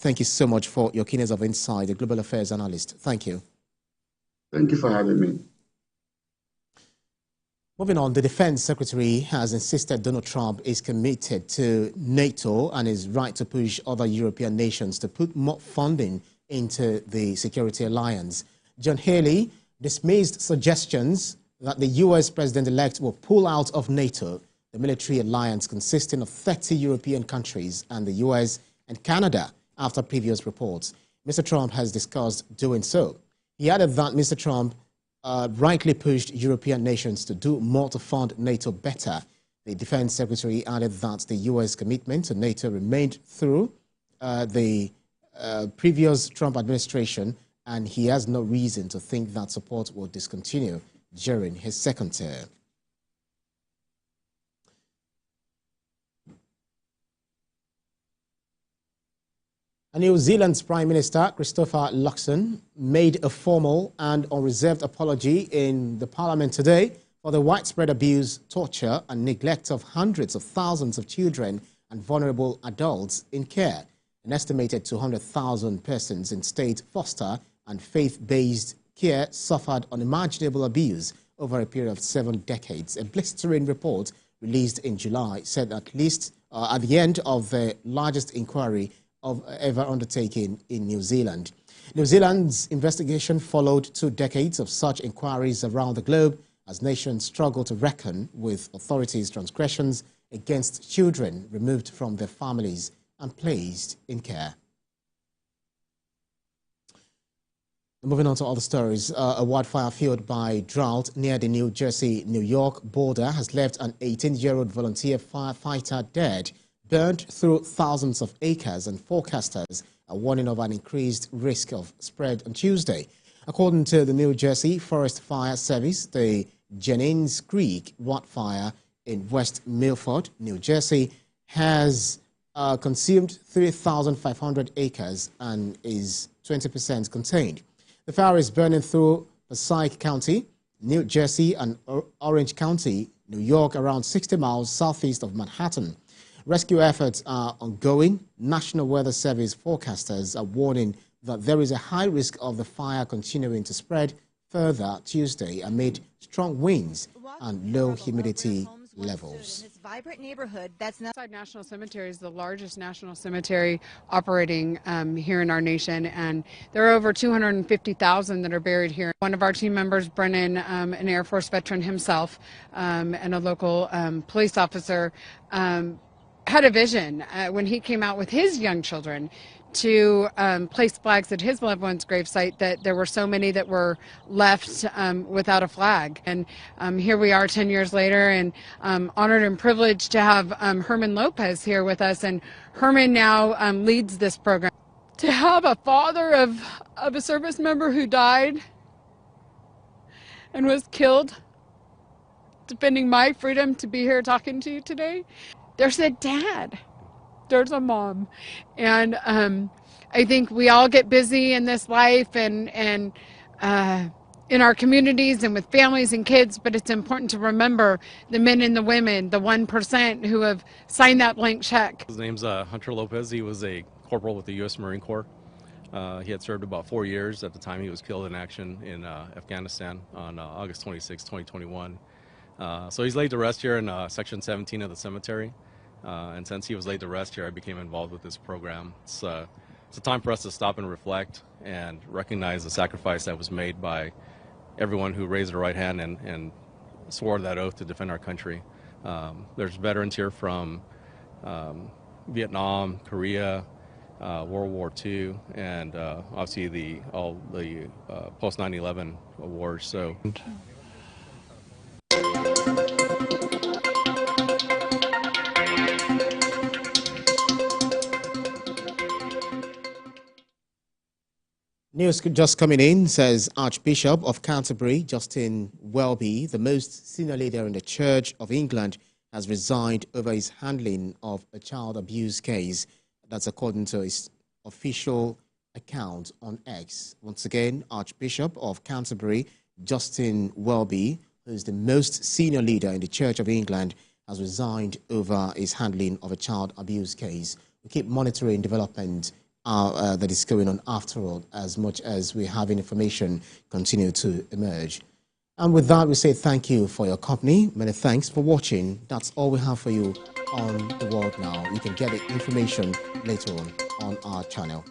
Thank you so much for your keenness of insight, the global affairs analyst. Thank you. Thank you for having me. Moving on, the Defense Secretary has insisted Donald Trump is committed to NATO and is right to push other European nations to put more funding into the security alliance. John Haley dismissed suggestions that the U.S. president-elect will pull out of NATO, the military alliance consisting of 30 European countries and the U.S. and Canada, after previous reports. Mr. Trump has discussed doing so. He added that Mr. Trump rightly pushed European nations to do more to fund NATO better. The Defense Secretary added that the U.S. commitment to NATO remained through the previous Trump administration, and he has no reason to think that support will discontinue during his second term. New Zealand's Prime Minister, Christopher Luxon, made a formal and unreserved apology in the Parliament today for the widespread abuse, torture and neglect of hundreds of thousands of children and vulnerable adults in care. An estimated 200,000 persons in state foster and faith-based care suffered unimaginable abuse over a period of 7 decades. A blistering report released in July said at least at the end of the largest inquiry ever undertaken in New Zealand. New Zealand's investigation followed 2 decades of such inquiries around the globe as nations struggle to reckon with authorities' transgressions against children removed from their families and placed in care. Moving on to other stories, a wildfire fueled by drought near the New Jersey-New York border has left an 18-year-old volunteer firefighter dead, burned through thousands of acres, and forecasters are warning of an increased risk of spread on Tuesday. According to the New Jersey Forest Fire Service, the Jennings Creek wildfire in West Milford, New Jersey, has consumed 3,500 acres and is 20% contained. The fire is burning through Passaic County, New Jersey, and Orange County, New York, around 60 miles southeast of Manhattan. Rescue efforts are ongoing. National Weather Service forecasters are warning that there is a high risk of the fire continuing to spread further Tuesday amid strong winds and low humidity levels. This vibrant neighborhood that's National Cemetery is the largest national cemetery operating here in our nation, and there are over 250,000 that are buried here. One of our team members, Brennan, an Air Force veteran himself, and a local police officer, had a vision when he came out with his young children to place flags at his loved one's gravesite, that there were so many that were left without a flag. And here we are 10 years later, and honored and privileged to have Herman Lopez here with us. And Herman now leads this program. To have a father of a service member who died and was killed defending my freedom to be here talking to you today. There's a dad, there's a mom, and I think we all get busy in this life and in our communities and with families and kids, but it's important to remember the men and the women, the 1% who have signed that blank check. His name's Hunter Lopez. He was a corporal with the U.S. Marine Corps. He had served about 4 years at the time he was killed in action in Afghanistan on August 26, 2021. So he's laid to rest here in Section 17 of the cemetery. And since he was laid to rest here, I became involved with this program. It's a time for us to stop and reflect and recognize the sacrifice that was made by everyone who raised their right hand and swore that oath to defend our country. There's veterans here from Vietnam, Korea, World War II, and obviously all the post 9/11 wars. So. News just coming in says Archbishop of Canterbury, Justin Welby, the most senior leader in the Church of England, has resigned over his handling of a child abuse case. That's according to his official account on X. Once again, Archbishop of Canterbury, Justin Welby, who is the most senior leader in the Church of England, has resigned over his handling of a child abuse case. We keep monitoring development that is going on after all, as much as we have information continue to emerge. And with that, we say thank you for your company. Many thanks for watching. That's all we have for you on The World Now. You can get the information later on our channel.